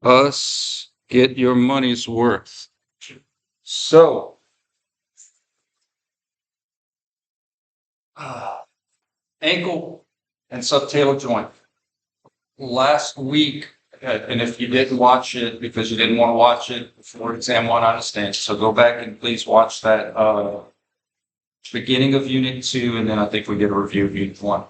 us get your money's worth. So, ankle and subtalar joint. Last week, and if you didn't watch it because you didn't want to watch it before exam one, I understand. So go back and please watch that beginning of unit 2, and then I think we get a review of unit 1.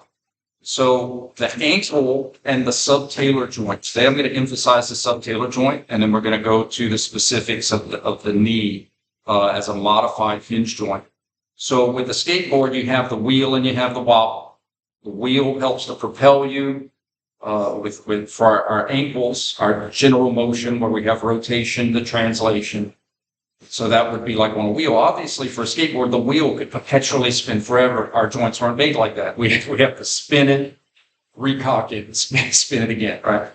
So the ankle and the subtalar joint. Today I'm going to emphasize the subtalar joint, and then we're going to go to the specifics of the knee as a modified hinge joint. So with the skateboard, you have the wheel and you have the wobble. The wheel helps to propel you. For our ankles, our general motion where we have rotation, the translation. So that would be like on a wheel. Obviously, for a skateboard, the wheel could perpetually spin forever. Our joints aren't made like that. We have to spin it, recock it, and spin it again, right?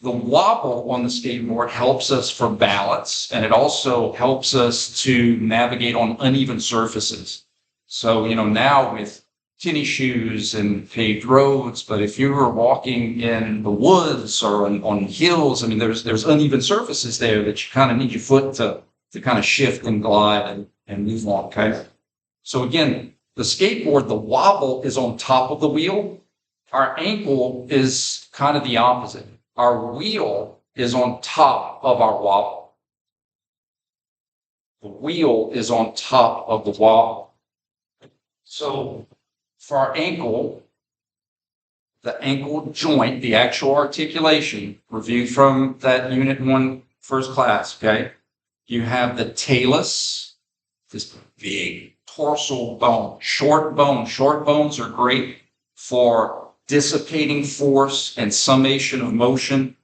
The wobble on the skateboard helps us for balance, and it also helps us to navigate on uneven surfaces. So, now with tennis shoes and paved roads, but if you were walking in the woods or on hills, there's uneven surfaces there that you kind of need your foot to kind of shift and glide and move on, okay? So again, the skateboard, the wobble is on top of the wheel. Our ankle is kind of the opposite. Our wheel is on top of our wobble. The wheel is on top of the wobble. So for our ankle, the ankle joint, the actual articulation, review from that unit 1 first class, okay? You have the talus, this big dorsal bone, short bone. Short bones are great for dissipating force and summation of motion.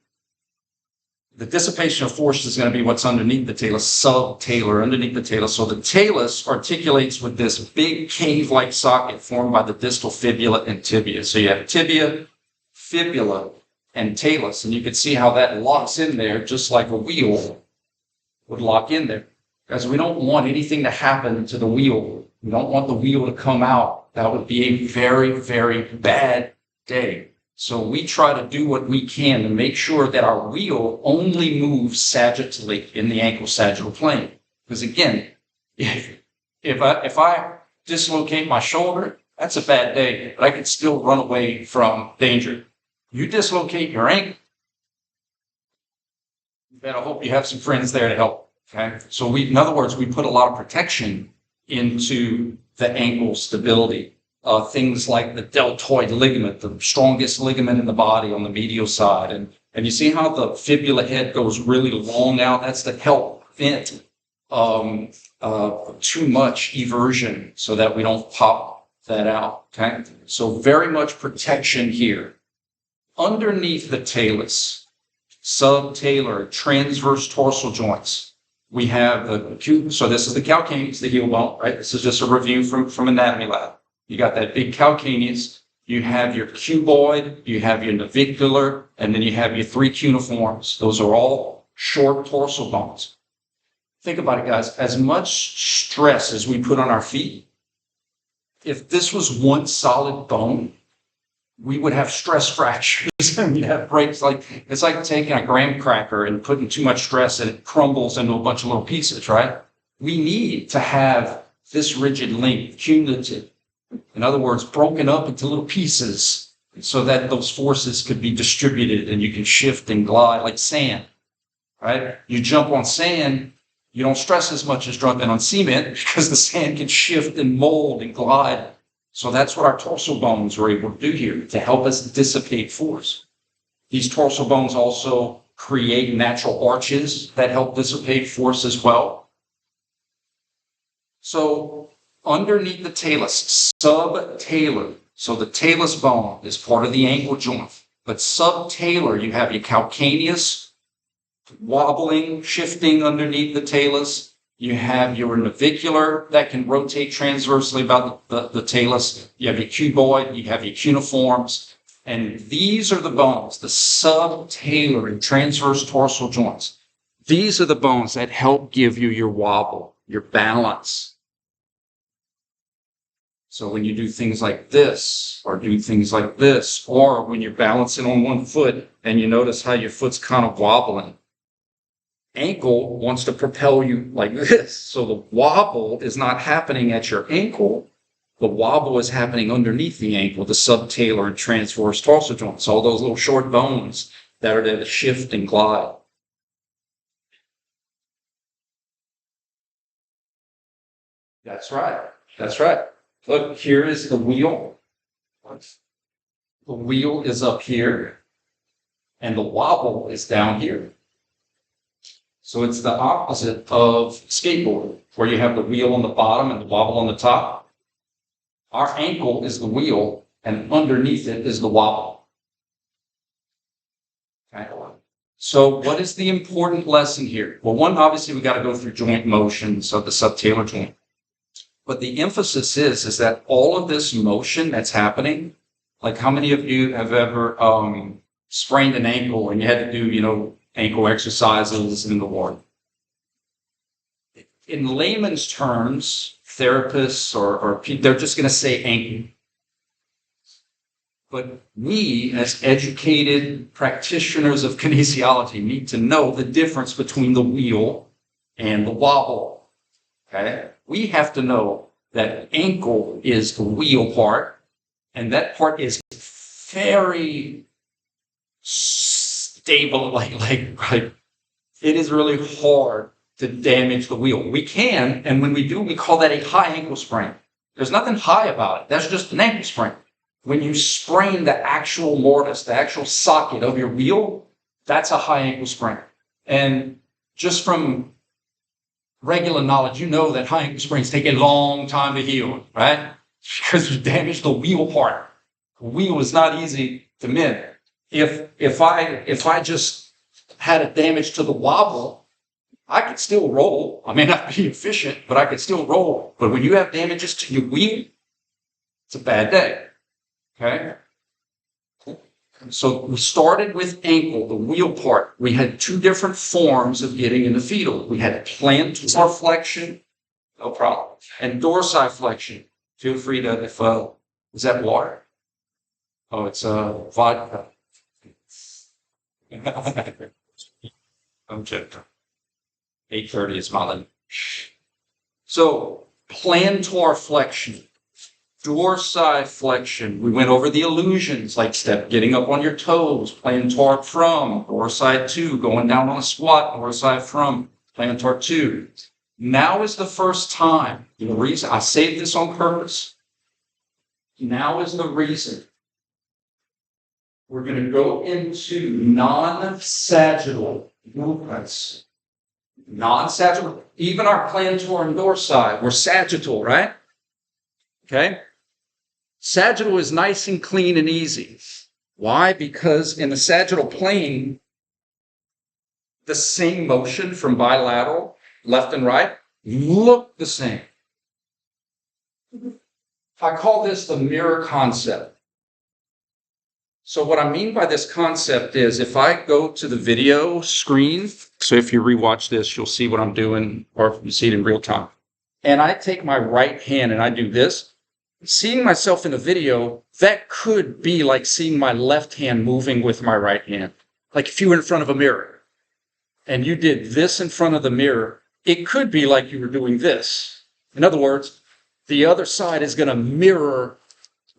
The dissipation of force is going to be what's underneath the talus, subtalar, underneath the talus. So the talus articulates with this big cave-like socket formed by the distal fibula and tibia. So you have tibia, fibula, and talus, and you can see how that locks in there just like a wheel would lock in there. Because we don't want anything to happen to the wheel. We don't want the wheel to come out. That would be a very, very bad day. So we try to do what we can to make sure that our wheel only moves sagittally in the ankle sagittal plane. Because again, if I dislocate my shoulder, that's a bad day, but I can still run away from danger. You dislocate your ankle, you better hope you have some friends there to help. Okay, so in other words, we put a lot of protection into the ankle stability. Things like the deltoid ligament, the strongest ligament in the body on the medial side. And you see how the fibula head goes really long out? That's to help prevent too much eversion so that we don't pop that out, okay? So very much protection here. Underneath the talus, subtalar, transverse torsal joints, we have so this is the calcaneus, the heel bone, right? This is just a review from anatomy lab. You got that big calcaneus, you have your cuboid, you have your navicular, and then you have your 3 cuneiforms. Those are all short torsal bones. Think about it, guys. As much stress as we put on our feet, if this was one solid bone, we would have stress fractures and we'd have breaks. It's like taking a graham cracker and putting too much stress and it crumbles into a bunch of little pieces, right? We need to have this rigid length, cumulative. In other words, broken up into little pieces so that those forces could be distributed and you can shift and glide like sand, right? You jump on sand, you don't stress as much as jumping on cement because the sand can shift and mold and glide. So that's what our torsal bones are able to do here to help us dissipate force. These torsal bones also create natural arches that help dissipate force as well. So underneath the talus, subtalar. So the talus bone is part of the ankle joint, but subtalar, you have your calcaneus wobbling, shifting underneath the talus. You have your navicular that can rotate transversely about the talus. You have your cuboid, you have your cuneiforms, and these are the bones, the subtalar and transverse torsal joints. These are the bones that help give you your wobble, your balance. So when you do things like this, or do things like this, or when you're balancing on one foot and you notice how your foot's kind of wobbling, ankle wants to propel you like this. So the wobble is not happening at your ankle. The wobble is happening underneath the ankle, the subtalar and transverse tarsal joints, all those little short bones that are there to shift and glide. That's right. That's right. Look, here is the wheel. The wheel is up here, and the wobble is down here. So it's the opposite of skateboard, where you have the wheel on the bottom and the wobble on the top. Our ankle is the wheel, and underneath it is the wobble. Okay. So what is the important lesson here? Well, one, obviously, we got to go through joint motions of the subtalar joint. But the emphasis is that all of this motion that's happening, like how many of you have ever sprained an ankle and you had to do, ankle exercises in the ward? In layman's terms, therapists or people, they're just going to say ankle. But we, as educated practitioners of kinesiology, need to know the difference between the wheel and the wobble. Okay? We have to know that ankle is the wheel part, and that part is very stable, like it is really hard to damage the wheel. We can, and when we do, we call that a high ankle sprain. There's nothing high about it. That's just an ankle sprain. When you sprain the actual mortise, the actual socket of your wheel, that's a high ankle sprain. And just from regular knowledge, you know that high ankle sprains take a long time to heal, right? Because you damage the wheel part. The wheel is not easy to mend. If I just had a damage to the wobble, I could still roll. I may not be efficient, but I could still roll. But when you have damages to your wheel, it's a bad day. Okay? So we started with ankle, the wheel part. We had two different forms of getting in the fetal. We had plantar flexion, no problem, and dorsiflexion. Feel free to, is that water? Oh, it's vodka. Okay. 8:30 is my limit. So plantar flexion. Dorsiflexion, we went over the illusions, like getting up on your toes, plantar from, dorsi 2, going down on a squat, dorsi from, plantar 2. Now is the first time, the reason, I saved this on purpose. Now is the reason we're going to go into non-sagittal movements. Non-sagittal, even our plantar and dorsi, we're sagittal, right? Okay? Sagittal is nice and clean and easy. Why? Because in the sagittal plane, the same motion from bilateral, left and right, look the same. I call this the mirror concept. So what I mean by this concept is if I go to the video screen, so if you rewatch this, you'll see what I'm doing, or you see it in real time. And I take my right hand and I do this. Seeing myself in the video, that could be like seeing my left hand moving with my right hand. Like if you were in front of a mirror and you did this in front of the mirror, it could be like you were doing this. In other words, the other side is going to mirror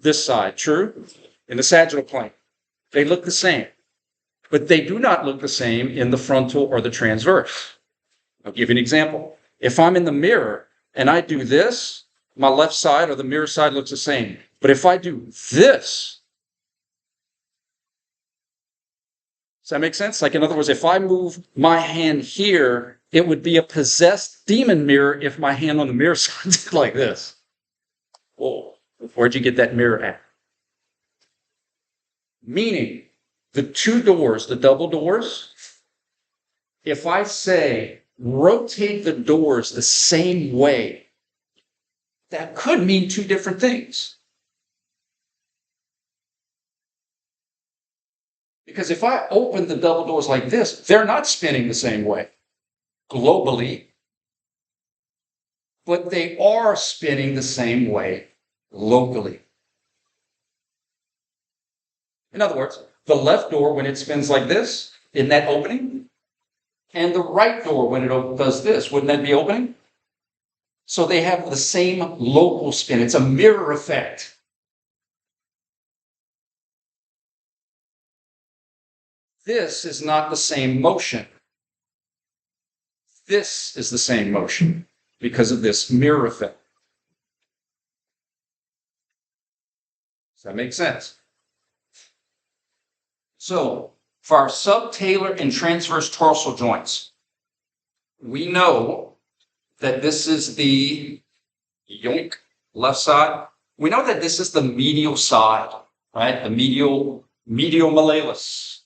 this side, true? In the sagittal plane. They look the same, but they do not look the same in the frontal or the transverse. I'll give you an example. If I'm in the mirror and I do this, my left side or the mirror side looks the same. But if I do this, does that make sense? Like, in other words, if I move my hand here, it would be a possessed demon mirror if my hand on the mirror side is like this. Whoa, where'd you get that mirror at? Meaning, the two doors, the double doors, if I say, rotate the doors the same way, that could mean two different things. Because if I open the double doors like this, they're not spinning the same way globally, but they are spinning the same way locally. In other words, the left door, when it spins like this, in that opening, and the right door, when it does this, wouldn't that be opening? So they have the same local spin. It's a mirror effect. This is not the same motion. This is the same motion because of this mirror effect. Does that make sense? So, for our subtalar and transverse torsal joints, we know that this is the yoink, left side. We know that this is the medial side, right? The medial malleolus,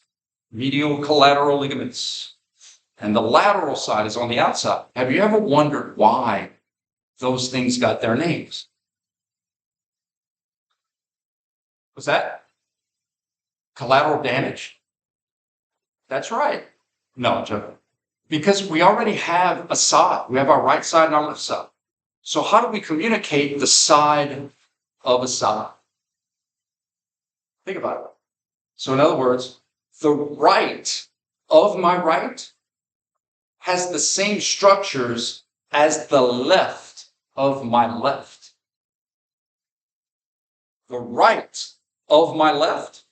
medial collateral ligaments. And the lateral side is on the outside. Have you ever wondered why those things got their names? What's that? Collateral damage? That's right. No, I'm joking. Because we already have a side. We have our right side and our left side. So how do we communicate the side of a side? Think about it. So in other words, the right of my right has the same structures as the left of my left. The right of my left,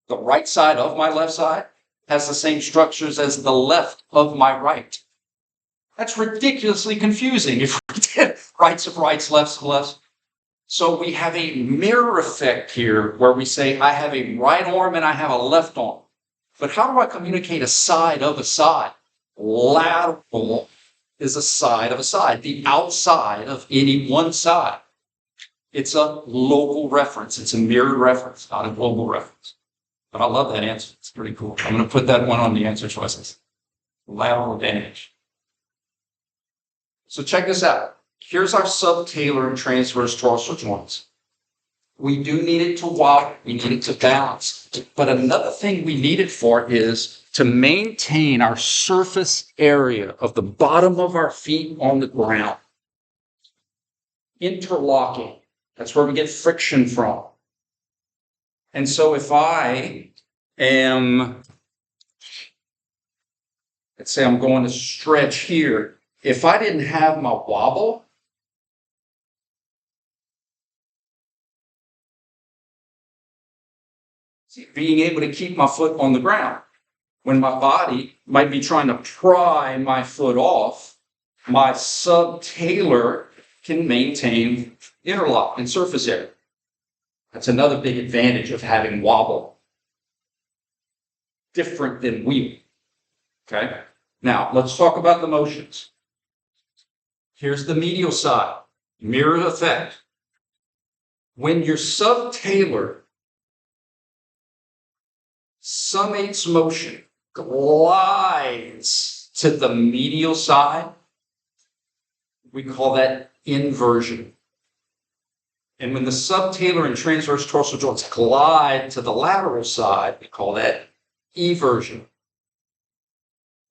the right side of my left side, has the same structures as the left of my right. That's ridiculously confusing if we did rights of rights, lefts of lefts. So we have a mirror effect here where we say I have a right arm and I have a left arm. But how do I communicate a side of a side? Lateral is a side of a side, the outside of any one side. It's a local reference. It's a mirrored reference, not a global reference. But I love that answer. It's pretty cool. I'm going to put that one on the answer choices. Lateral damage. So check this out. Here's our subtalar and transverse torsal joints. We do need it to walk. We need it to balance. But another thing we need it for is to maintain our surface area of the bottom of our feet on the ground. Interlocking. That's where we get friction from. And so if I am, let's say I'm going to stretch here, if I didn't have my wobble, being able to keep my foot on the ground, when my body might be trying to pry my foot off, my subtalar can maintain interlock and surface area. That's another big advantage of having wobble. Different than wheel. Okay? Now, let's talk about the motions. Here's the medial side. Mirror effect. When your subtalar summates motion glides to the medial side, we call that inversion. And when the subtalar and transverse torsal joints glide to the lateral side, we call that eversion.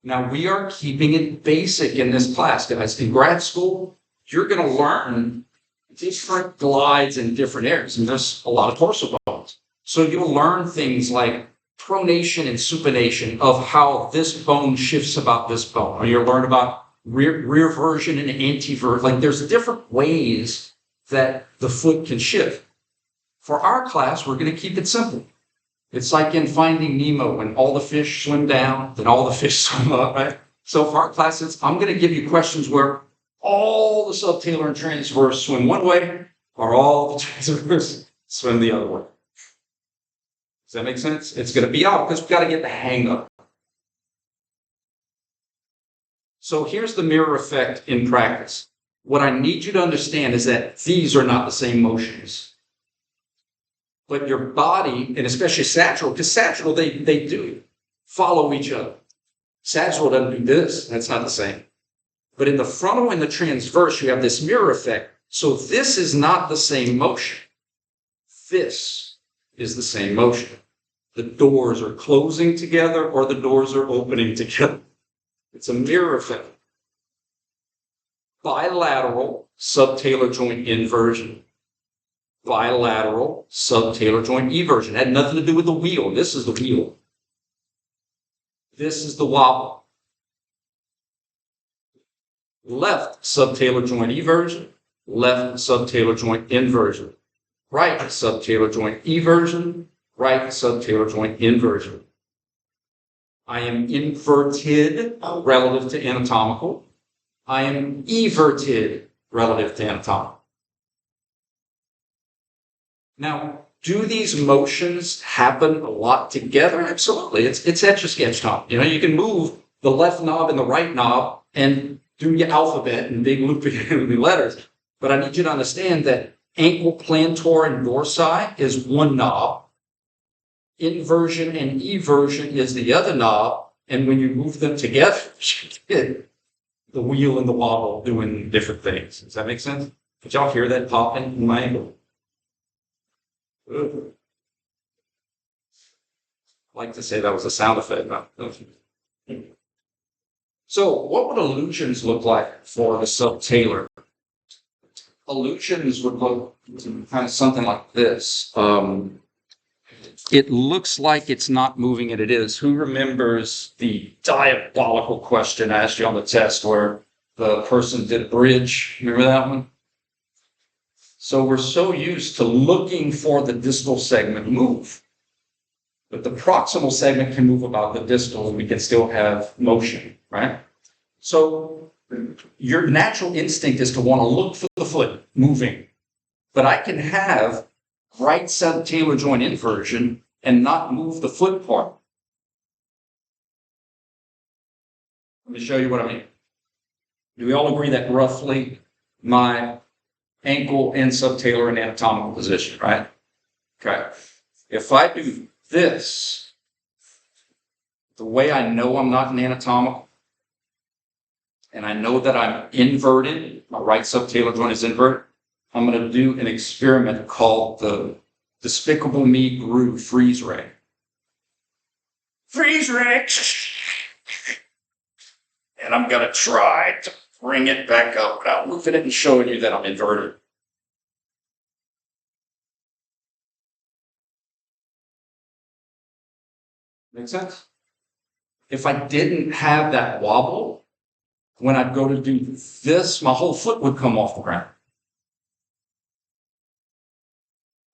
Now, we are keeping it basic in this class, guys. In grad school, you're going to learn different glides in different areas. And there's a lot of torsal bones. So you'll learn things like pronation and supination of how this bone shifts about this bone. Or you'll learn about rear version and anteversion. Like there's different ways that the foot can shift. For our class, we're going to keep it simple. It's like in Finding Nemo when all the fish swim down, then all the fish swim up, right? So for our classes, I'm going to give you questions where all the subtalar and transverse swim one way, or all the transverse swim the other way. Does that make sense? It's going to be out because we've got to get the hang of it. So here's the mirror effect in practice. What I need you to understand is that these are not the same motions. But your body, and especially sagittal, because sagittal, they do follow each other. Sagittal doesn't do this. That's not the same. But in the frontal and the transverse, you have this mirror effect. So this is not the same motion. This is the same motion. The doors are closing together or the doors are opening together. It's a mirror effect. Bilateral subtalar joint inversion. bilateral subtalar joint eversion. It had nothing to do with the wheel. This is the wheel. This is the wobble. Left subtalar joint eversion, left subtalar joint inversion. Right subtalar joint eversion, right subtalar joint inversion. I am inverted relative to anatomical. I am everted relative to anatomical. Now, do these motions happen a lot together? Absolutely. It's Etch-a-Sketch time. You know, you can move the left knob and the right knob and do your alphabet and big loopy letters. But I need you to understand that ankle plantar and dorsi is one knob. Inversion and eversion is the other knob. And when you move them together, you get the wheel and the wobble doing different things. Does that make sense? Did y'all hear that popping in my ankle? I'd like to say that was a sound effect. No. So what would illusions look like for the subtalar? Illusions would look kind of something like this. It looks like it's not moving and it is. Who remembers the diabolical question I asked you on the test where the person did a bridge? Remember that one? So we're so used to looking for the distal segment move. But the proximal segment can move about the distal and we can still have motion, right? So your natural instinct is to want to look for the foot moving. But I can have right subtalar joint inversion and not move the foot part. Let me show you what I mean. Do we all agree that roughly my ankle and subtalar in anatomical position, right? Okay. If I do this, the way I know I'm not in anatomical, and I know that I'm inverted, my right subtalar joint is inverted, I'm going to do an experiment called the Despicable Me Gru freeze ray. Freeze ray! And I'm going to try to bring it back up without moving it and showing you that I'm inverted. Make sense? If I didn't have that wobble, when I'd go to do this, my whole foot would come off the ground.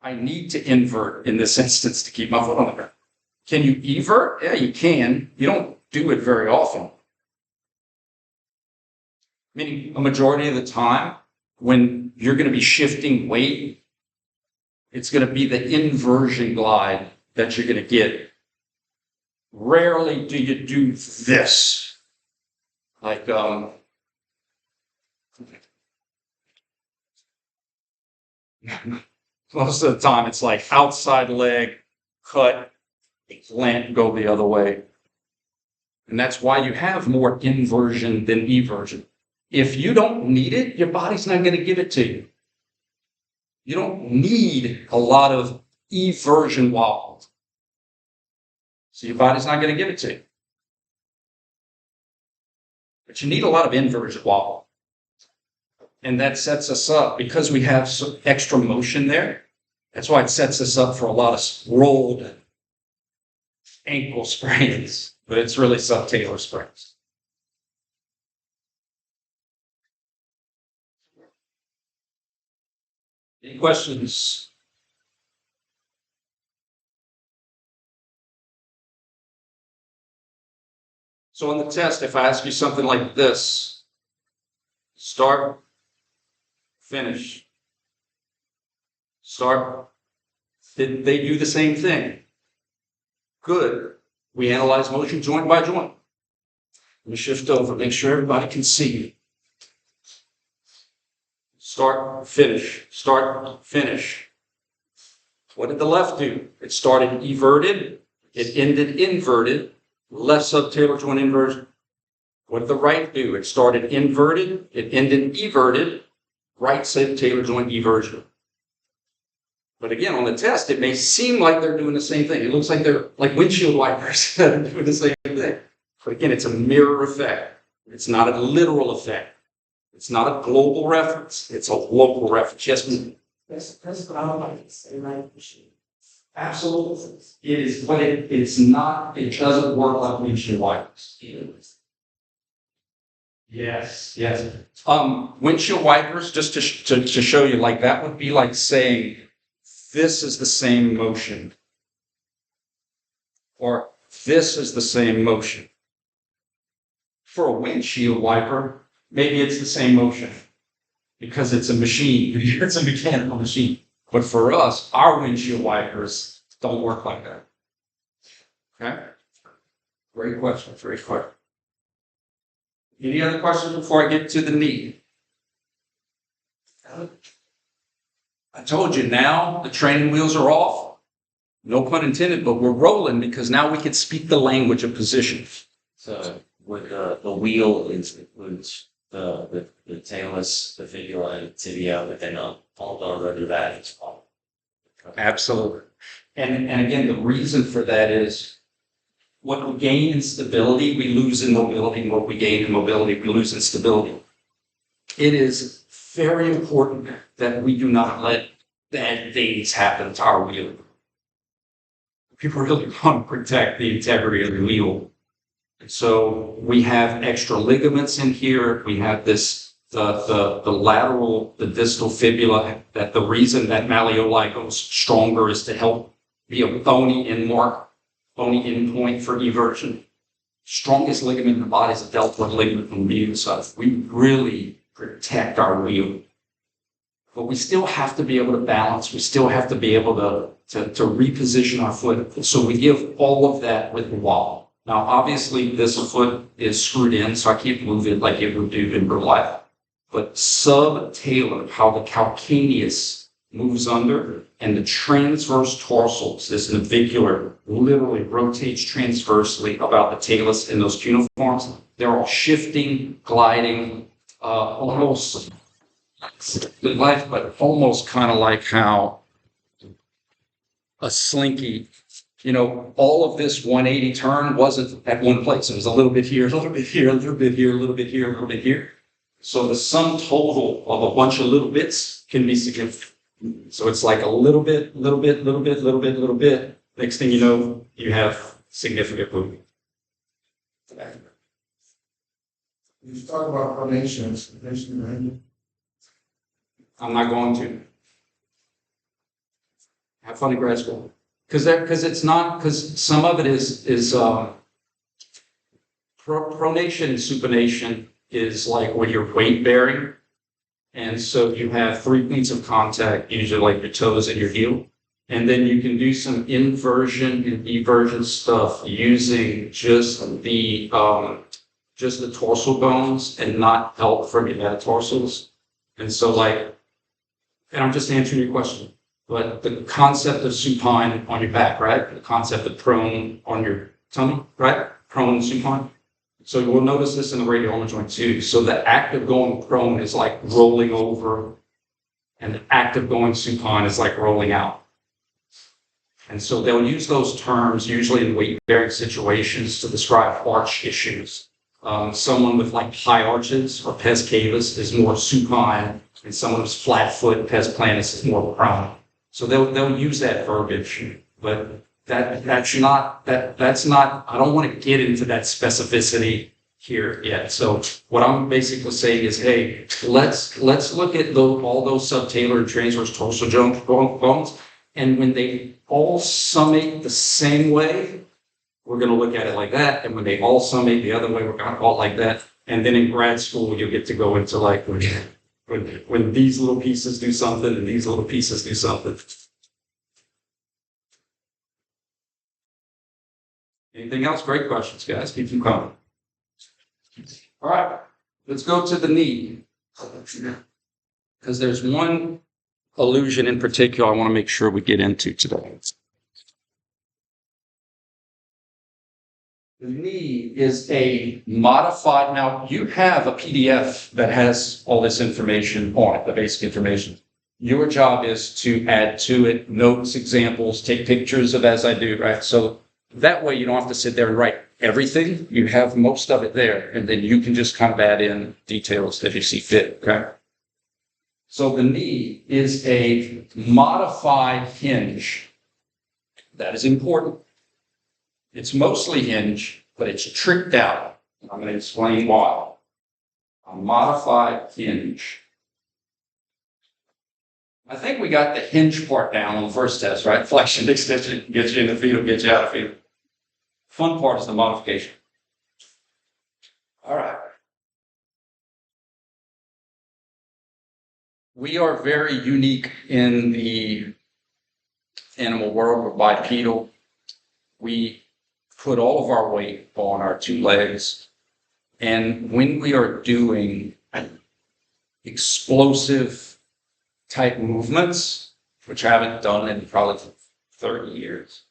I need to invert in this instance to keep my foot on the ground. Can you evert? Yeah, you can. You don't do it very often. Meaning a majority of the time, when you're going to be shifting weight, it's going to be the inversion glide that you're going to get. Rarely do you do this. Like, most of the time it's like outside leg, cut, plant, go the other way. And that's why you have more inversion than eversion. If you don't need it, your body's not going to give it to you. You don't need a lot of eversion wobble. So your body's not going to give it to you. But you need a lot of inversion wobble. And that sets us up, because we have some extra motion there, that's why it sets us up for a lot of rolled ankle sprains, but it's really subtalar sprains. Any questions? So on the test, if I ask you something like this, start, finish, start, did they do the same thing? Good. We analyze motion joint by joint. Let me shift over, make sure everybody can see. Start, finish, start, finish. What did the left do? It started everted, it ended inverted, left subtalar joint inversion. What did the right do? It started inverted, it ended everted, right subtalar joint eversion. But again, on the test, it may seem like they're doing the same thing. It looks like they're like windshield wipers that are doing the same thing. But again, it's a mirror effect. It's not a literal effect. It's not a global reference. It's a local reference. Yes, That's what I would like to say, right? Absolutely. It is, but it's not, it doesn't work like windshield wipers. Yes, yes. Windshield wipers, just to show you, like that would be like saying, this is the same motion. Or this is the same motion. For a windshield wiper, maybe it's the same motion because it's a machine, it's a mechanical machine. But for us, our windshield wipers don't work like that. Okay? Great question, great question. Any other questions before I get to the knee? I told you now the training wheels are off. No pun intended, but we're rolling because now we can speak the language of position. So with the wheel includes the talus, the fibula, and tibia, but then all the other that is all. Absolutely. And again, the reason for that is what we gain in stability, we lose in mobility. And what we gain in mobility, we lose in stability. It is very important that we do not let bad things happen to our wheel. People really want to protect the integrity of the wheel. So we have extra ligaments in here. We have this, the lateral, the distal fibula, that the reason that malleoli goes stronger is to help be a bony endpoint for eversion. Strongest ligament in the body is the deltoid ligament from the medial side. We really protect our wheel. But we still have to be able to balance. We still have to be able to reposition our foot. So we give all of that with the wall. Now, obviously, this foot is screwed in, so I can't move it like it would do in real life. But sub-talar, how the calcaneus moves under, and the transverse tarsals, this navicular, literally rotates transversely about the talus in those cuneiforms. They're all shifting, gliding, almost life, but almost kind of like how a slinky, all of this 180 turn wasn't at one place. It was a little bit here, a little bit here, a little bit here, a little bit here, a little bit here. So the sum total of a bunch of little bits can be significant. So it's like a little bit, little bit, little bit, little bit, little bit. Next thing you know, you have significant movement. You talk about pronation, right? I'm not going to. Have fun in grad school. Because some of it is pronation and supination is like where you're weight bearing. And so you have 3 points of contact, usually like your toes and your heel. And then you can do some inversion and eversion stuff using just the dorsal bones and not help from your metatarsals. And so and I'm just answering your question, but the concept of supine on your back, right? The concept of prone on your tummy, right? Prone and supine. So you will notice this in the radial ulnar joint too. So the act of going prone is like rolling over, and the act of going supine is like rolling out. And so they'll use those terms usually in weight-bearing situations to describe arch issues. Someone with like high arches or pes cavus is more supine, and someone who's flat foot, pes planus, is more prone. So they'll use that verbiage, but that's not. I don't want to get into that specificity here yet. So what I'm basically saying is, hey, let's look at all those subtalar and transverse dorsal bones, and when they all summate the same way, we're going to look at it like that. And when they all summate the other way, we're going to call it like that. And then in grad school, you'll get to go into like when these little pieces do something and these little pieces do something. Anything else? Great questions, guys. Keep them coming. All right, let's go to the knee. Because there's one illusion in particular I want to make sure we get into today. The knee is a modified, now you have a PDF that has all this information on it, the basic information. Your job is to add to it notes, examples, take pictures of as I do, right? So that way you don't have to sit there and write everything. You have most of it there, and then you can just kind of add in details that you see fit, okay? So the knee is a modified hinge. That is important. It's mostly hinge, but it's tricked out. I'm going to explain why. A modified hinge. I think we got the hinge part down on the first test, right? Flexion, extension, gets you in the fetal, gets you out of fetal. Fun part is the modification. All right. We are very unique in the animal world. We're bipedal. We put all of our weight on our two legs. And when we are doing explosive type movements, which I haven't done in probably 30 years,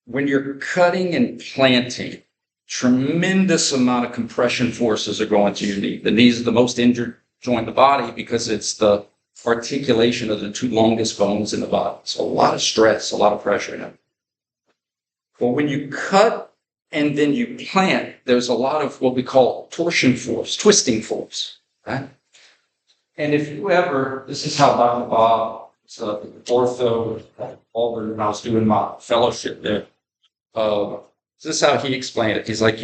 when you're cutting and planting, tremendous amount of compression forces are going to your knee. The knee is the most injured joint in the body because it's the articulation of the two longest bones in the body. So a lot of stress, a lot of pressure in it. But when you cut and then you plant, there's a lot of what we call torsion force, twisting force. Right? And if you ever, this is how Dr. Bob, ortho, Auburn, when I was doing my fellowship there, this is how he explained it. He's like,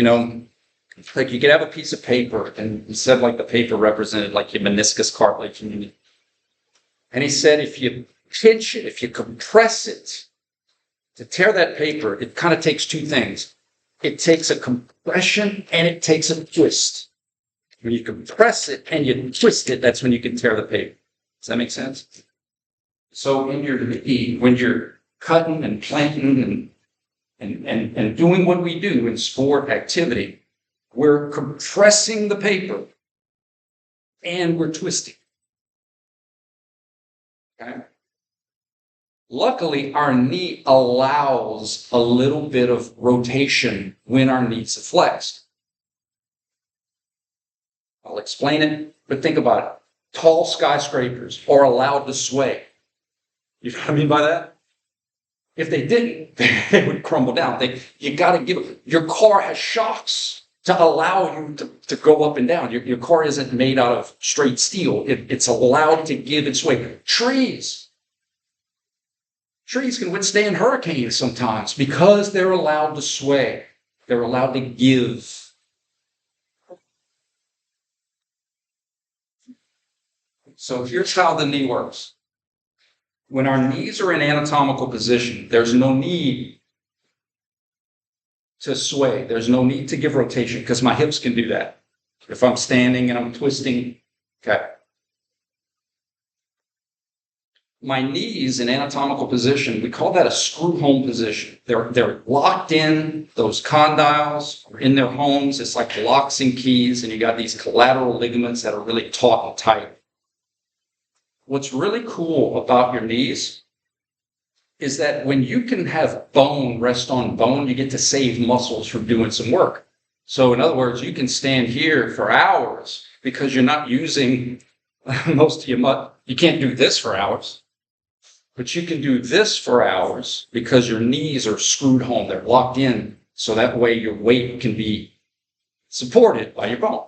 like you could have a piece of paper, and he said like the paper represented like your meniscus cartilage. And he said if you pinch it, if you compress it, to tear that paper, it kind of takes two things. It takes a compression and it takes a twist. When you compress it and you twist it, that's when you can tear the paper. Does that make sense? So in your knee, when you're cutting and planting and doing what we do in sport activity, we're compressing the paper and we're twisting. Okay? Luckily, our knee allows a little bit of rotation when our knees are flexed. I'll explain it, but think about it. Tall skyscrapers are allowed to sway. You know what I mean by that? If they didn't, they would crumble down. You got to give, your car has shocks to allow you to go up and down. Your car isn't made out of straight steel. It's allowed to give its way. Trees can withstand hurricanes sometimes because they're allowed to sway. They're allowed to give. So here's how the knee works. When our knees are in anatomical position, there's no need to sway. There's no need to give rotation because my hips can do that. If I'm standing and I'm twisting, okay. My knees in anatomical position, we call that a screw home position. They're locked in, those condyles are in their homes. It's like locks and keys, and you got these collateral ligaments that are really taut and tight. What's really cool about your knees is that when you can have bone rest on bone, you get to save muscles from doing some work. So in other words, you can stand here for hours because you're not using most of your muscle. You can't do this for hours, but you can do this for hours because your knees are screwed home. They're locked in. So that way your weight can be supported by your bone.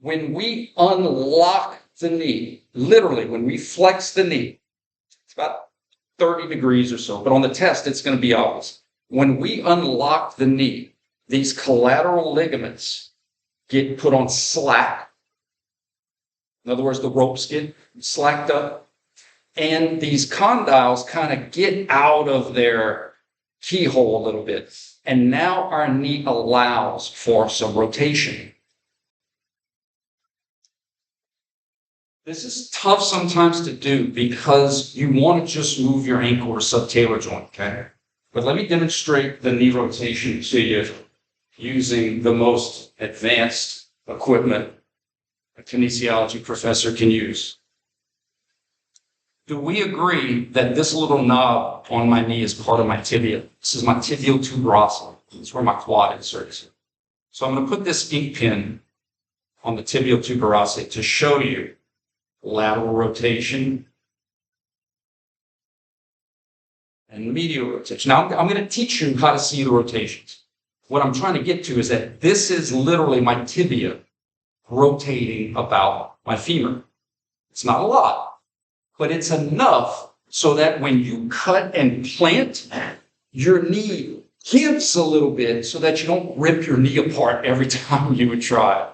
When we unlock the knee, literally when we flex the knee, it's about 30 degrees or so, but on the test, it's going to be obvious. When we unlock the knee, these collateral ligaments get put on slack. In other words, the ropes get slacked up, and these condyles kind of get out of their keyhole a little bit. And now our knee allows for some rotation. This is tough sometimes to do because you want to just move your ankle or subtalar joint, okay? But let me demonstrate the knee rotation to you using the most advanced equipment a kinesiology professor can use. Do we agree that this little knob on my knee is part of my tibia? This is my tibial tuberosity. This is where my quad inserts. So I'm going to put this ink pen on the tibial tuberosity to show you lateral rotation and medial rotation. Now, I'm going to teach you how to see the rotations. What I'm trying to get to is that this is literally my tibia rotating about my femur. It's not a lot, but it's enough so that when you cut and plant, your knee gives a little bit so that you don't rip your knee apart every time you would try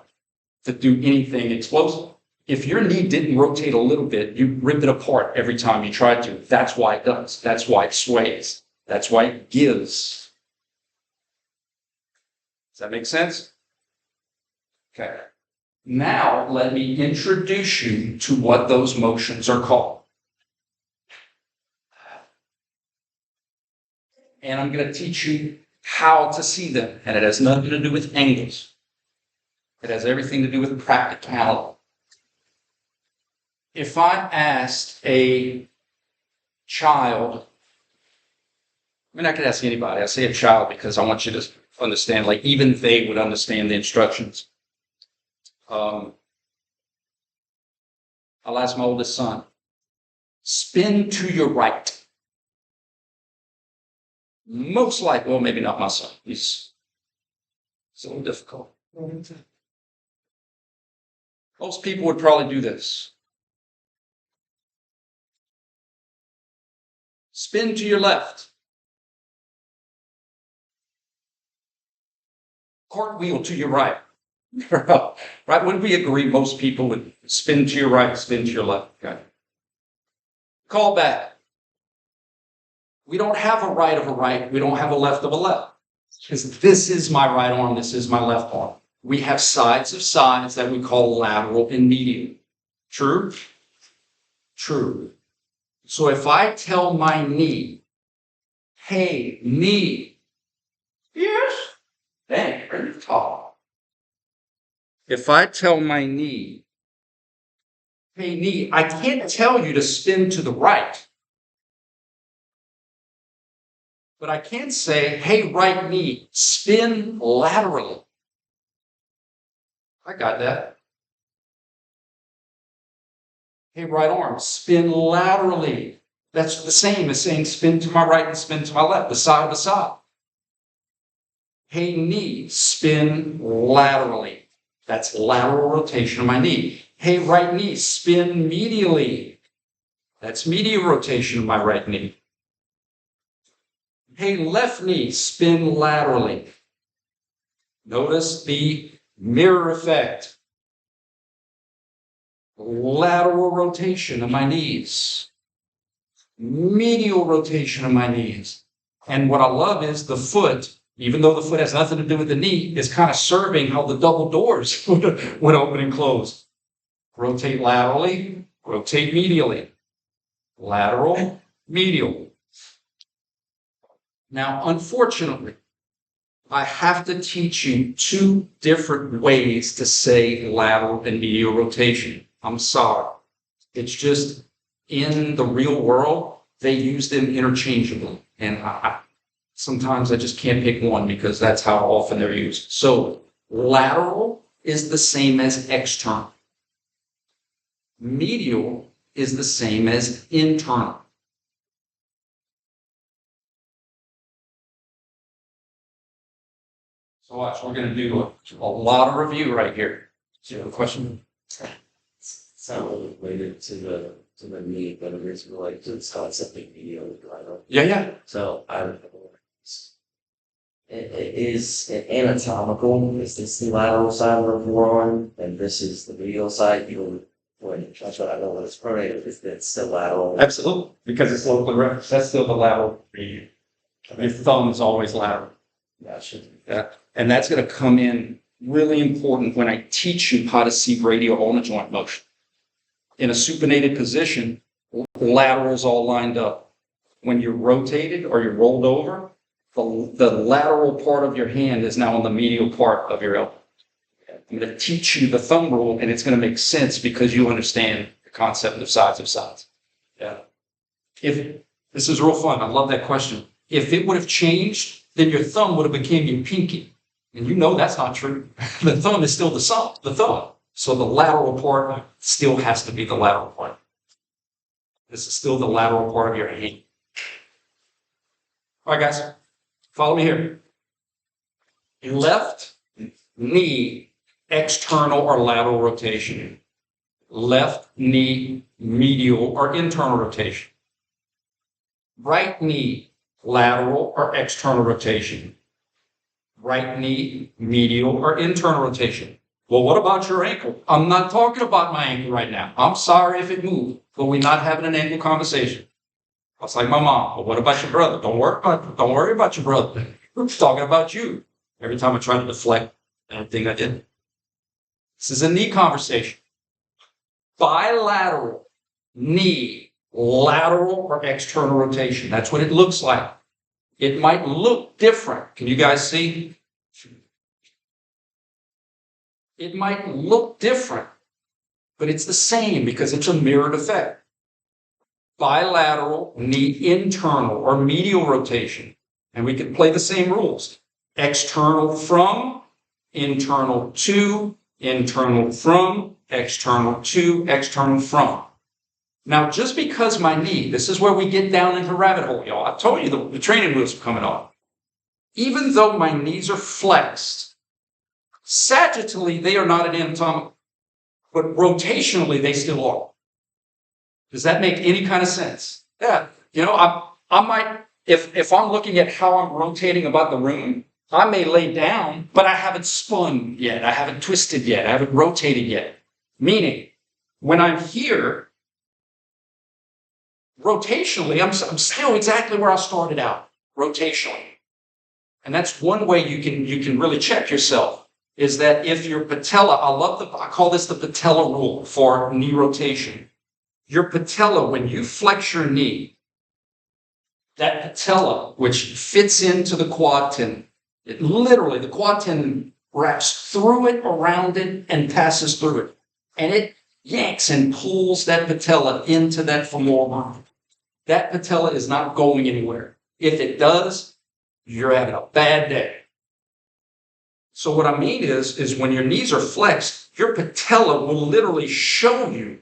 to do anything explosive. If your knee didn't rotate a little bit, you rip it apart every time you tried to. That's why it does. That's why it sways. That's why it gives. Does that make sense? Okay. Now, let me introduce you to what those motions are called. And I'm going to teach you how to see them. And it has nothing to do with angles. It has everything to do with practicality. If I asked a child, I could ask anybody. I say a child because I want you to understand, like even they would understand the instructions. I'll ask my oldest son, spin to your right. Most likely, well, maybe not my son. It's a little difficult. Most people would probably do this. Spin to your left. Cartwheel to your right. Right? Wouldn't we agree most people would spin to your right, spin to your left? Okay. Call back. We don't have a right of a right. We don't have a left of a left. Because this is my right arm, this is my left arm. We have sides of sides that we call lateral and medial. True? True. So if I tell my knee, hey, knee, yes, dang, pretty tall. If I tell my knee, hey, knee, I can't tell you to spin to the right. But I can say, hey, right knee, spin laterally. I got that. Hey, right arm, spin laterally. That's the same as saying spin to my right and spin to my left, the side to side. Hey, knee, spin laterally. That's lateral rotation of my knee. Hey, right knee, spin medially. That's medial rotation of my right knee. Hey, left knee, spin laterally. Notice the mirror effect. Lateral rotation of my knees. Medial rotation of my knees. And what I love is the foot, even though the foot has nothing to do with the knee, is kind of serving how the double doors would open and close. Rotate laterally, rotate medially. Lateral, medial. Now, unfortunately, I have to teach you two different ways to say lateral and medial rotation. I'm sorry. It's just in the real world, they use them interchangeably. And sometimes I just can't pick one because that's how often they're used. So lateral is the same as external. Medial is the same as internal. So watch, we're going to do a lot of review right here. Do you have a question? It's not really related to the knee, but it is related to the concept of medial lateral. Yeah. So I don't know. It is anatomical. Is this the lateral side of the forearm, and this is the medial side? That's what I know what it's pronated. It's the lateral. Absolutely, because it's locally referenced. That's still the lateral medial. Your thumb is always lateral. Gotcha. Yeah. And that's going to come in really important when I teach you how to see radial ulnar joint motion. In a supinated position, laterals all lined up. When you're rotated or you're rolled over, the lateral part of your hand is now on the medial part of your elbow. I'm going to teach you the thumb rule, and it's going to make sense because you understand the concept of sides of sides. Yeah. If this is real fun, I love that question. If it would have changed, then your thumb would have become your pinky. And you know that's not true. The thumb is still the thumb. So the lateral part still has to be the lateral part. This is still the lateral part of your hand. All right, guys, follow me here. Left knee external or lateral rotation. Left knee, medial or internal rotation. Right knee, lateral or external rotation. Right knee, medial or internal rotation. Well, what about your ankle? I'm not talking about my ankle right now. I'm sorry if it moved, but we're not having an ankle conversation. I was like my mom, but what about your brother? Don't worry about your brother. We're talking about you. Every time I try to deflect anything I did. This is a knee conversation. Bilateral knee, lateral or external rotation. That's what it looks like. It might look different. Can you guys see? It might look different, but it's the same because it's a mirrored effect. Bilateral knee internal or medial rotation. And we can play the same rules. External from, internal to, internal from, external to, external from. Now, just because my knee, this is where we get down into rabbit hole, y'all. I told you the training wheels are coming off. Even though my knees are flexed, sagittally, they are not an anatomical, but rotationally, they still are. Does that make any kind of sense? Yeah. You know, I might, if I'm looking at how I'm rotating about the room, I may lay down, but I haven't spun yet. I haven't twisted yet. I haven't rotated yet. Meaning, when I'm here, rotationally, I'm still exactly where I started out, rotationally. And that's one way you can really check yourself, is that if your patella, I call this the patella rule for knee rotation. Your patella, when you flex your knee, that patella, which fits into the quad tendon, it literally, the quad tendon wraps through it, around it, and passes through it. And it yanks and pulls that patella into that femoral bone. That patella is not going anywhere. If it does, you're having a bad day. So what I mean is when your knees are flexed, your patella will literally show you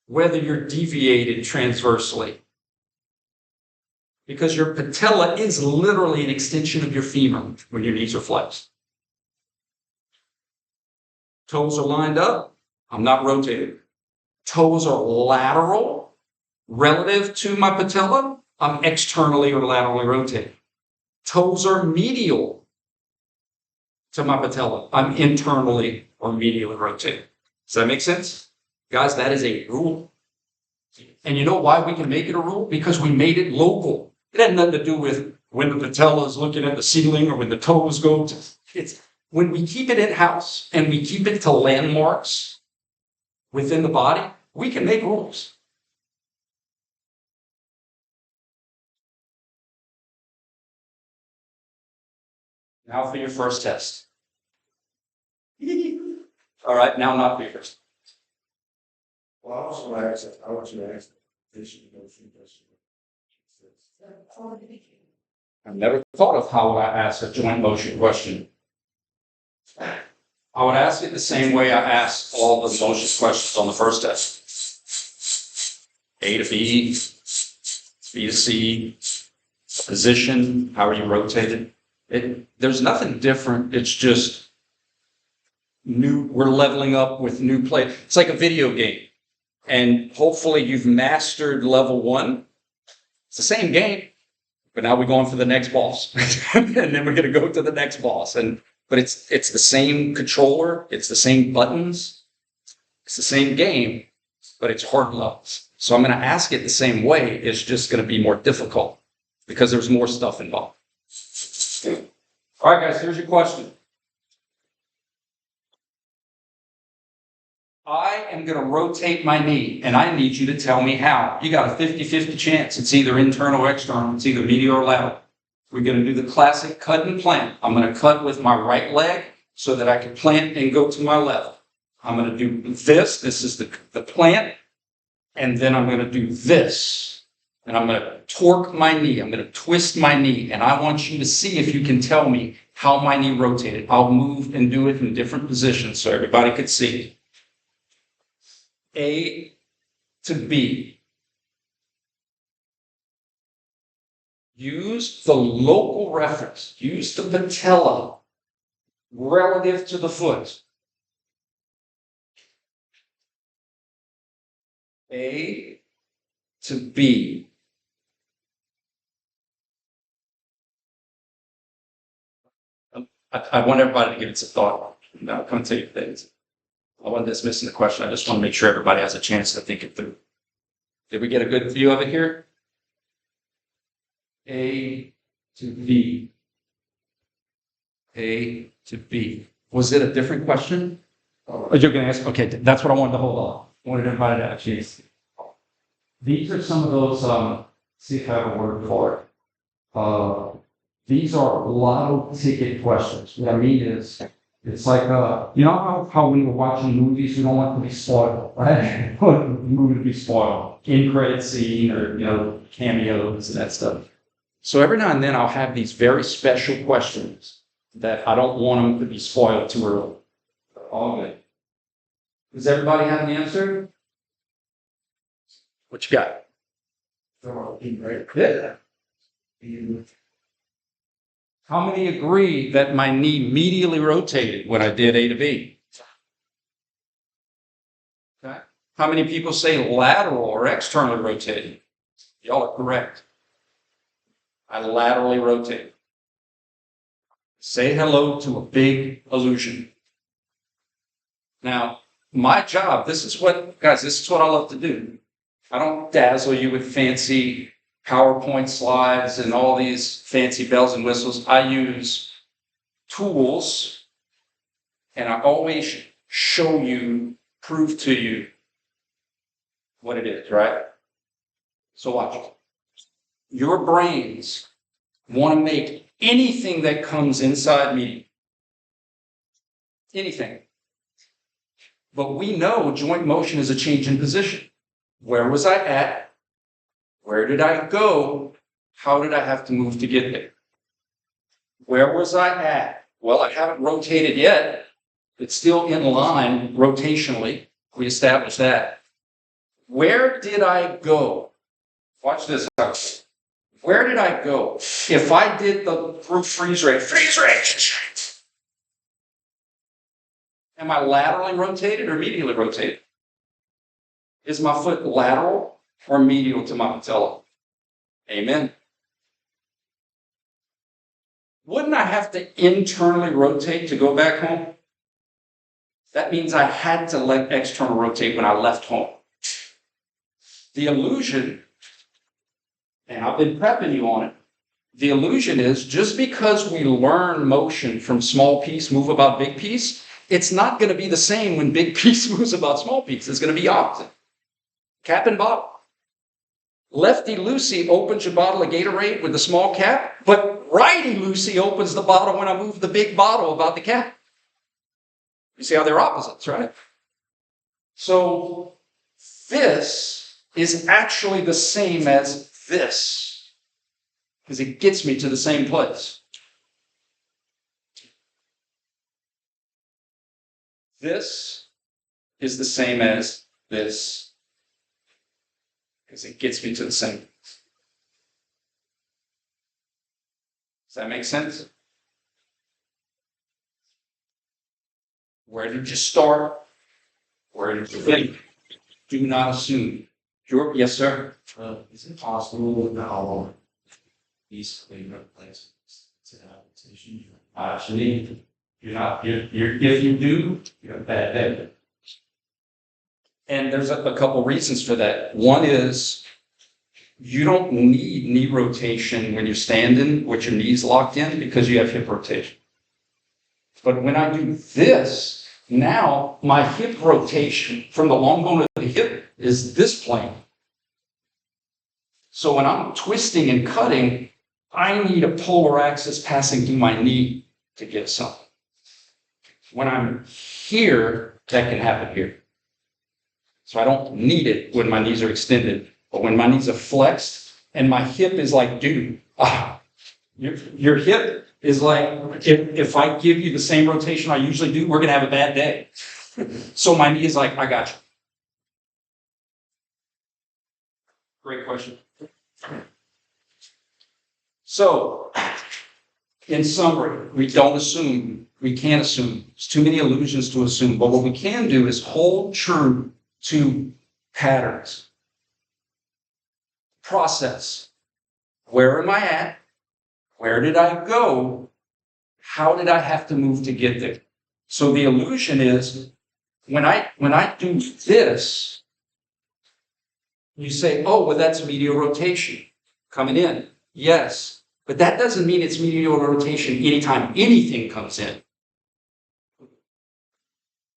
whether you're deviated transversely. Because your patella is literally an extension of your femur when your knees are flexed. Toes are lined up. I'm not rotated. Toes are lateral relative to my patella. I'm externally or laterally rotated. Toes are medial to my patella. I'm internally or medially rotated. Does that make sense? Guys, that is a rule. And you know why we can make it a rule? Because we made it local. It had nothing to do with when the patella is looking at the ceiling or when the toes go to, it's when we keep it in-house and we keep it to landmarks within the body, we can make rules. Now for your first test. All right, now not for your first. Well, I was gonna ask, I want you to ask the patient motion question. I've never thought of how I ask a joint motion question. I would ask it the same way I asked all the motion questions on the first test. A to B, B to C, position, how are you rotated? There's nothing different. It's just we're leveling up with new play. It's like a video game. And hopefully you've mastered level 1. It's the same game, but now we're going for the next boss. And then we're going to go to the next boss. But it's the same controller, it's the same buttons, it's the same game, but it's hard levels. So I'm going to ask it the same way. It's just going to be more difficult because there's more stuff involved. All right, guys, here's your question. I am going to rotate my knee, and I need you to tell me how. You got a 50-50 chance. It's either internal or external. It's either medial or lateral. We're going to do the classic cut and plant. I'm going to cut with my right leg so that I can plant and go to my left. I'm going to do this. This is the plant. And then I'm going to do this. And I'm going to torque my knee. I'm going to twist my knee. And I want you to see if you can tell me how my knee rotated. I'll move and do it in different positions so everybody could see. A to B. Use the local reference. Use the patella. relative to the foot. A to B. I want everybody to give it some thought. Now, I'll come tell you things. I wasn't dismissing the question. I just want to make sure everybody has a chance to think it through. Did we get a good view of it here? A to B. A to B. Was it a different question? Oh, you're going to ask? Okay, that's what I wanted to hold on. I wanted everybody to actually see. These are some of those, see if I have a word for it. These are lotto ticket questions. What I mean is, it's like, you know how when we're watching movies, we don't want to be spoiled, right? We want the movie to be spoiled. In credit scene or, you know, cameos and that stuff. So every now and then I'll have these very special questions that I don't want them to be spoiled too early. All good. Does everybody have an answer? What you got? Yeah. How many agree that my knee medially rotated when I did A to B? Okay. How many people say lateral or externally rotated? Y'all are correct. I laterally rotated. Say hello to a big illusion. Now, my job, this is what I love to do. I don't dazzle you with fancy PowerPoint slides and all these fancy bells and whistles. I use tools, and I always show you, prove to you what it is, right? So watch. Your brains want to make anything that comes inside me, anything. But we know joint motion is a change in position. Where was I at? Where did I go? How did I have to move to get there? Where was I at? Well, I haven't rotated yet. It's still in line rotationally. We established that. Where did I go? Watch this. Where did I go? If I did the freeze rate, am I laterally rotated or medially rotated? Is my foot lateral or medial to my patella? Amen. Wouldn't I have to internally rotate to go back home? That means I had to let external rotate when I left home. The illusion, and I've been prepping you on it, the illusion is just because we learn motion from small piece, move about big piece, it's not going to be the same when big piece moves about small piece. It's going to be opposite. Cap and bottle. Lefty Lucy opens your bottle of Gatorade with the small cap, but righty Lucy opens the bottle when I move the big bottle about the cap. You see how they're opposites, right? So this is actually the same as this, because it gets me to the same place. This is the same as this, because it gets me to the same place. Does that make sense? Where did you start? Where did you finish? Do not assume. Yes, sir. Is it possible now these favorite places to have petition? Actually, if you do, you're a bad day. And there's a couple reasons for that. One is you don't need knee rotation when you're standing with your knees locked in because you have hip rotation. But when I do this, now my hip rotation from the long bone of the hip is this plane. So when I'm twisting and cutting, I need a polar axis passing through my knee to get something. When I'm here, that can happen here. So I don't need it when my knees are extended, but when my knees are flexed and my hip is like, dude, your hip is like, if I give you the same rotation I usually do, we're going to have a bad day. So my knee is like, I got you. Great question. So In summary, we don't assume, we can't assume. There's too many illusions to assume. But what we can do is hold true to patterns. Process. Where am I at? Where did I go? How did I have to move to get there? So the illusion is when I do this, you say, oh, well, that's medial rotation coming in. Yes, but that doesn't mean it's medial rotation anytime anything comes in.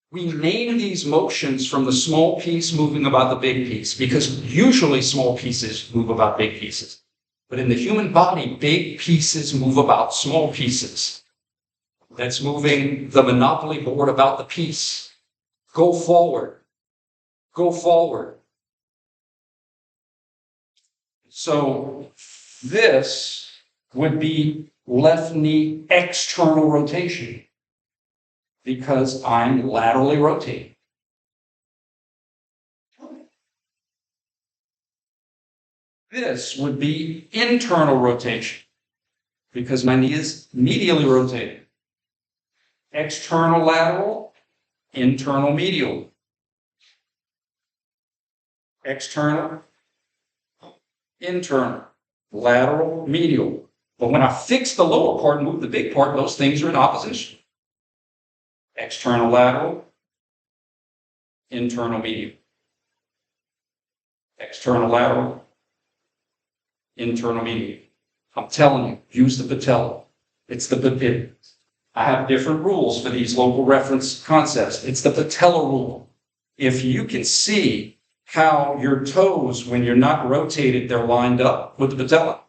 We name these motions from the small piece moving about the big piece because usually small pieces move about big pieces. But in the human body, big pieces move about small pieces. That's moving the monopoly board about the piece. Go forward. Go forward. So this would be left knee external rotation because I'm laterally rotating. This would be internal rotation because my knee is medially rotating. External lateral, internal medial. External, internal, lateral, medial. But when I fix the lower part and move the big part, those things are in opposition. External lateral, internal medial. External lateral, internal medial. I'm telling you, use the patella. It's the pivot. I have different rules for these local reference concepts. It's the patella rule. If you can see how your toes, when you're not rotated, they're lined up with the patella.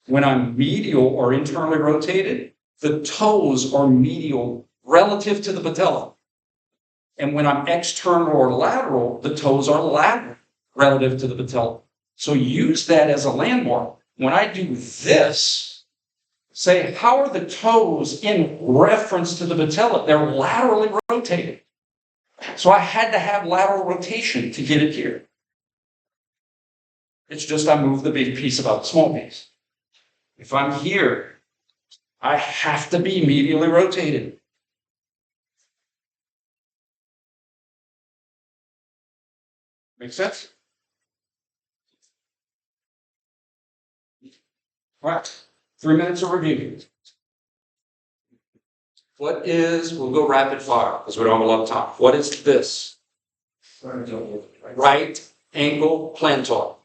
When I'm medial or internally rotated, the toes are medial relative to the patella. And when I'm external or lateral, the toes are lateral relative to the patella. So use that as a landmark. When I do this, say, how are the toes in reference to the patella? They're laterally rotated. So I had to have lateral rotation to get it here. It's just I move the big piece about the small piece. If I'm here, I have to be medially rotated. Make sense? All right. 3 minutes of review. What is, we'll go rapid fire because we don't have a lot of time. What is this? Right ankle plantar.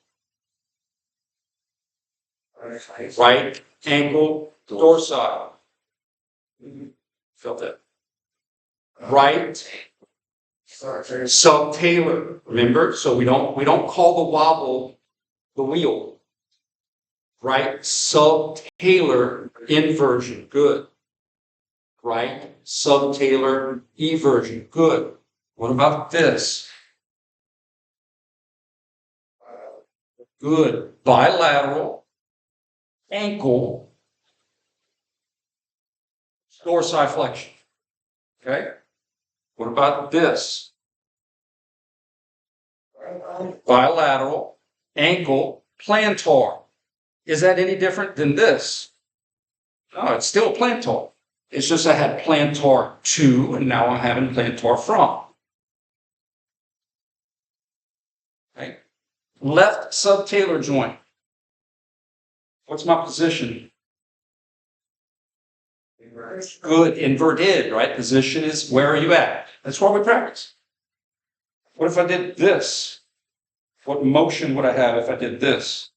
Right ankle dorsal. Felt that. Right subtalar. Remember, so we don't call the wobble the wheel. Right subtalar inversion. Good. Right subtalar eversion. Good. What about this? Good. Bilateral ankle dorsiflexion. Okay. What about this? Bilateral ankle plantar. Is that any different than this? No, it's still plantar. It's just I had plantar to, and now I'm having plantar from. Okay. Left subtalar joint. What's my position? Good, inverted, right? Position is where are you at? That's where we practice. What if I did this? What motion would I have if I did this?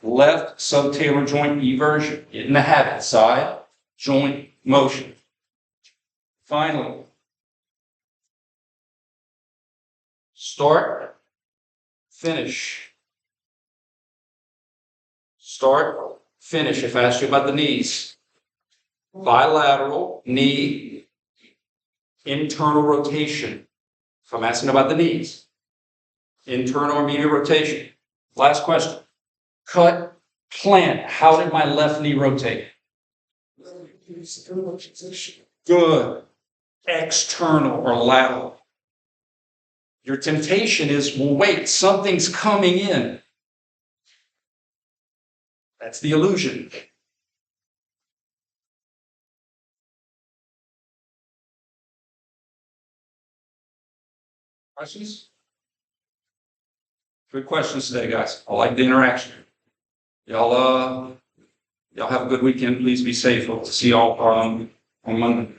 Left subtalar joint eversion. Get in the habit. Side joint motion. Finally, start, finish. Start, finish. If I asked you about the knees, bilateral knee, internal rotation. If I'm asking about the knees, internal or medial rotation. Last question. Cut, plant. How did my left knee rotate? Good. External or lateral. Your temptation is, well, wait, something's coming in. That's the illusion. Questions? Good questions today, guys. I like the interaction. Y'all have a good weekend. Please be safe. Hope to see y'all on Monday.